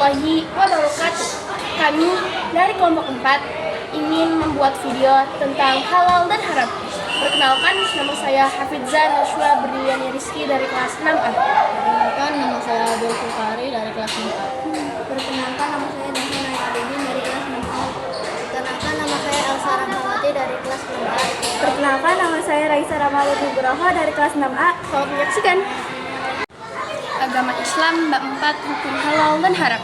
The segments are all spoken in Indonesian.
warahmatullahi wabarakatuh. Kami dari kelompok 4 ingin membuat video tentang halal dan haram. Perkenalkan, nama saya Hafizah Nashwa Berliani Rizky dari kelas 6A. Perkenalkan, nama saya Abdul Fukari dari kelas 6A. Perkenalkan, nama saya Dahana Adedin dari kelas 6A. Perkenalkan, nama saya Elsa Rahmawati dari kelas 6A. Perkenalkan, nama saya Raisa Ramadhan Nugroho dari kelas 6A. Selamat menyaksikan. Agama Islam bab 4 hukum halal dan haram.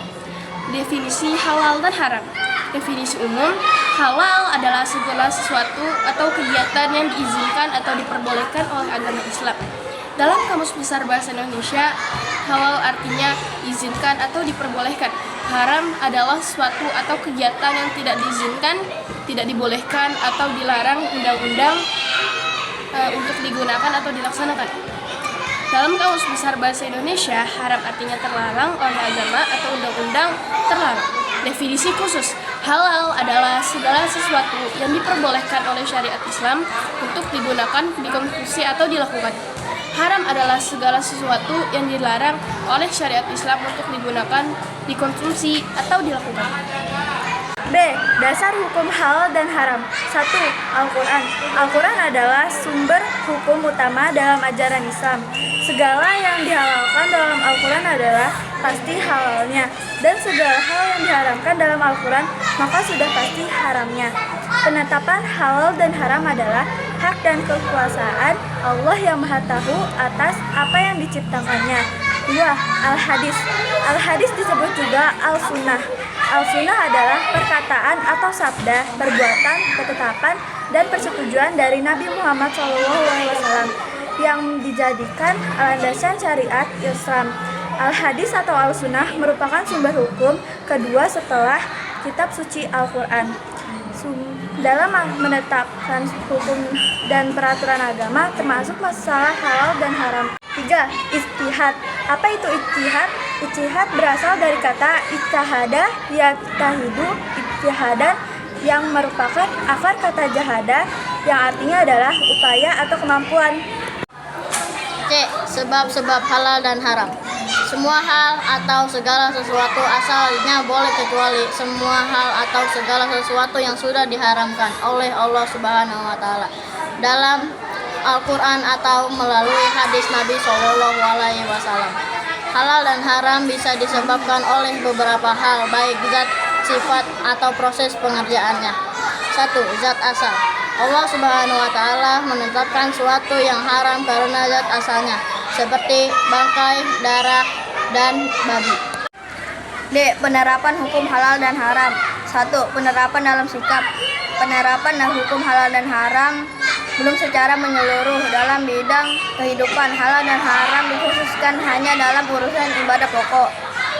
Definisi halal dan haram. Definisi umum, halal adalah segala sesuatu atau kegiatan yang diizinkan atau diperbolehkan oleh agama Islam. Dalam Kamus Besar Bahasa Indonesia, halal artinya diizinkan atau diperbolehkan. Haram adalah suatu atau kegiatan yang tidak diizinkan, tidak dibolehkan atau dilarang undang-undang untuk digunakan atau dilaksanakan. Dalam Kamus Besar Bahasa Indonesia, haram artinya terlarang oleh agama atau undang-undang terlarang. Definisi khusus, halal adalah segala sesuatu yang diperbolehkan oleh syariat Islam untuk digunakan, dikonsumsi atau dilakukan. Haram adalah segala sesuatu yang dilarang oleh syariat Islam untuk digunakan, dikonsumsi atau dilakukan. B. Dasar hukum halal dan haram. 1. Al-Quran. Al-Quran adalah sumber hukum utama dalam ajaran Islam. Segala yang dihalalkan dalam Al-Quran adalah pasti halalnya, dan segala hal yang diharamkan dalam Al-Quran maka sudah pasti haramnya. Penetapan halal dan haram adalah hak dan kekuasaan Allah yang Maha Tahu atas apa yang diciptakannya. 2. Al-Hadis. Al-Hadis disebut juga Al-Sunnah. Al-Sunnah adalah perkataan atau sabda, perbuatan, ketetapan, dan persetujuan dari Nabi Muhammad SAW yang dijadikan landasan syariat Islam. Al-Hadis atau Al-Sunnah merupakan sumber hukum kedua setelah kitab suci Al-Quran. Dalam menetapkan hukum dan peraturan agama termasuk masalah halal dan haram. 3. Ijtihad. Apa itu ijtihad? Ijtihad berasal dari kata ijtahada yajtahidu ijtihadan yang merupakan akar kata jahada yang artinya adalah upaya atau kemampuan. C. Sebab-sebab halal dan haram. Semua hal atau segala sesuatu asalnya boleh kecuali semua hal atau segala sesuatu yang sudah diharamkan oleh Allah Subhanahu wa taala dalam Al-Quran atau melalui hadis Nabi SAW. Halal dan haram bisa disebabkan oleh beberapa hal, baik zat, sifat, atau proses pengerjaannya. 1. Zat asal. Allah Subhanahu wa taala menetapkan suatu yang haram karena zat asalnya, seperti bangkai, darah, dan babi. D. Penerapan hukum halal dan haram. 1. Penerapan dalam sikap. Penerapan hukum halal dan haram belum secara menyeluruh dalam bidang kehidupan. Halal dan haram dikhususkan hanya dalam urusan ibadah pokok.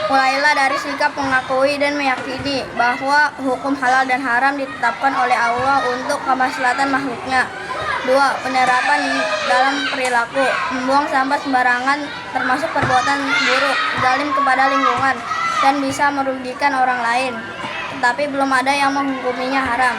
Mulailah dari sikap mengakui dan meyakini bahwa hukum halal dan haram ditetapkan oleh Allah untuk kemaslahatan makhluknya. 2. Penerapan dalam perilaku. Membuang sampah sembarangan termasuk perbuatan buruk, zalim kepada lingkungan, dan bisa merugikan orang lain, tetapi belum ada yang menghukuminya haram.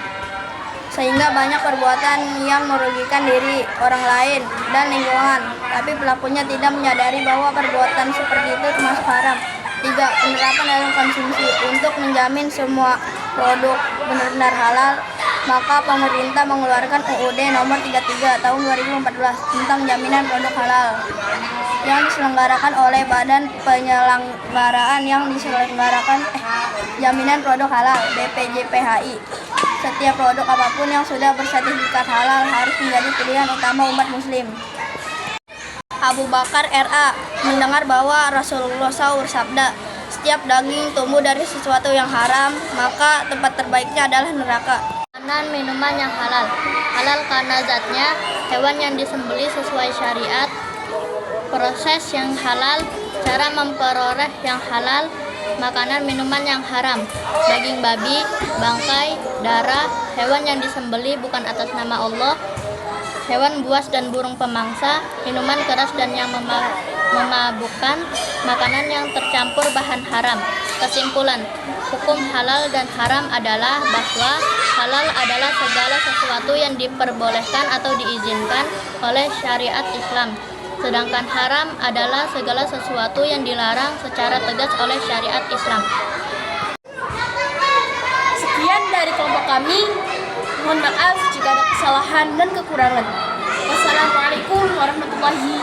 Sehingga banyak perbuatan yang merugikan diri, orang lain, dan lingkungan, tapi pelakunya tidak menyadari bahwa perbuatan seperti itu termasuk haram. 3. Penerapan dalam konsumsi. Untuk menjamin semua produk benar-benar halal, maka pemerintah mengeluarkan UUD nomor 33 tahun 2014 tentang jaminan produk halal yang diselenggarakan oleh Badan Penyelenggaraan yang diselenggarakan Jaminan Produk Halal (BPJPHI). Setiap produk apapun yang sudah bersertifikat halal harus menjadi pilihan utama umat muslim. Abu Bakar RA mendengar bahwa Rasulullah SAW bersabda, setiap daging tumbuh dari sesuatu yang haram, maka tempat terbaiknya adalah neraka. Makanan, minuman yang halal. Halal karena zatnya, hewan yang disembelih sesuai syariat, proses yang halal, cara memperoleh yang halal. Makanan, minuman yang haram. Daging babi, bangkai, darah, hewan yang disembelih bukan atas nama Allah, hewan buas dan burung pemangsa, minuman keras dan yang memabukkan, makanan yang tercampur bahan haram. Kesimpulan, hukum halal dan haram adalah bahwa halal adalah segala sesuatu yang diperbolehkan atau diizinkan oleh syariat Islam. sedangkan haram adalah segala sesuatu yang dilarang secara tegas oleh syariat Islam. Sekian dari kelompok kami. Mohon maaf jika ada kesalahan dan kekurangan. Wassalamualaikum warahmatullahi